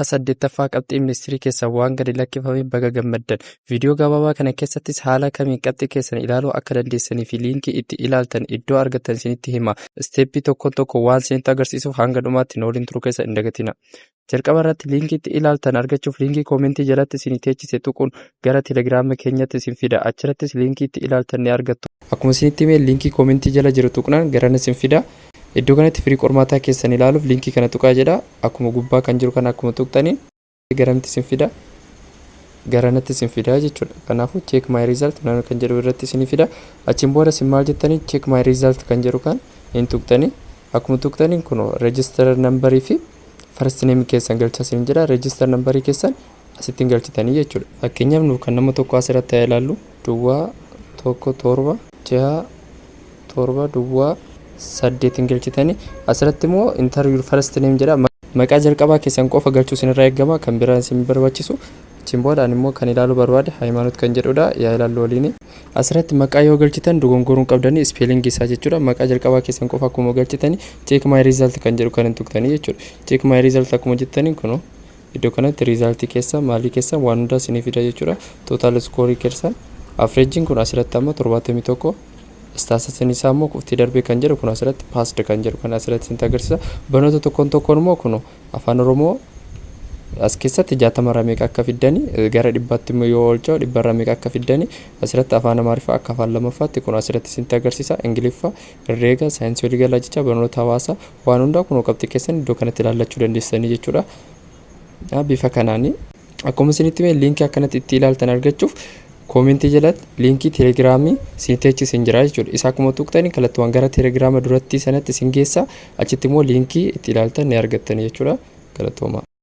saddeettaffaa qabxii ministirii keessaa waan gadi lakkifameen baga gammaddan. Viidiyoo gabaabaa kana keessattis haala kamiin qabxii keessan ilaaluu akka dandeessanii fi liinkii itti ilaaltan iddoo argattan isinitti hima. Isteeppii tokko waan isinitti agarsiisuuf hanga dhumaatti nooliin turuu keessa hin dagatina. Jalqaba irratti liinkii itti ilaaltan argachuuf liinkii koomentii jalatti isin teechise tuquun gara telegiraama keenyatti isin fida. Achirrattis liinkii itti ilaaltan ni argattu. Akkuma isinitti himee liinkii koomentii jala jiru tuqnaan garana isin fida. Iddoo kanatti firii qormaataa keessan ilaaluuf liinkii kana tuqaa jedha. Akkuma gubbaa kan jiru kana akkuma tuqxanii garamti isin fida. Garanatti isin fida jechuudha. Kanaafuu check my result kan jedhu irratti isin fida. Achiin booda isin maal jettanii check my result kan jedhu kan hin tuqxanii. Akkuma tuqxanii kun register number fi first name keessan galchaa isin jedha. Register number keessan asittiin galchitanii jechuudha. Fakkeenyaaf nuuf kan nama tokko asirratti ilaallu duwwaa 1 7 6 7 duwwaa 8 galchitanii asirratti immoo interview first name jedha. Maqaa jalqabaa keessan qofa galchuu isinirraa eegama, kan biraan isin barbaachisu. Achiin boodaan immoo kan ilaaluu barbaade Hayimaanoot kan jedhudha. Yaa ilaallu waliin asirratti maqaa yoo galchitan dogongoruun qabdanii spelling isaa jechuudha. Maqaa jalqabaa keessan qofa akkuma galchitanii check my result kan jedhu kan hin tuqtanii jechuudha. Check my result akkuma jettanii kun iddoo kanatti result keessa maalii keessa waan hundaa isinii fida jechuudha. Total score keessan averaging kun asirratti amma 71 Staasatiin isaa immoo kuftii darbee kan jedhu kun asirratti passed kan jedhu kan asirratti isin agarsiisa. Barnoota tokkoon immoo kun afaan Oromoo as keessatti 60 meeqa akka fiddanii gara 100tti immoo yoo oolchoo 100 meeqa akka fiddanii asirratti afaan Amaariffaa akka afaan lammaffaatti kun asirratti isin agarsiisa. Ingiliffaa, herreega, saayinsii waliigalaa jecha barnoota hawaasaa waan hundaa kun qabxii keessan iddoo kanatti ilaallachuu dandeessanii jechuudha. Bifa kanaanii akkuma isinitti mee liinkii akkanatti itti ilaaltan argachuuf koomentii jalatti liinkii telegiraamii isin teechise hin jira jechuudha. Isaa akkuma tuqxanii kallattiiwwan gara telegiraama duratti sanatti isin geessa. Achitti immoo liinkii itti ilaaltan ni argattanii jechuudha. Galatooma.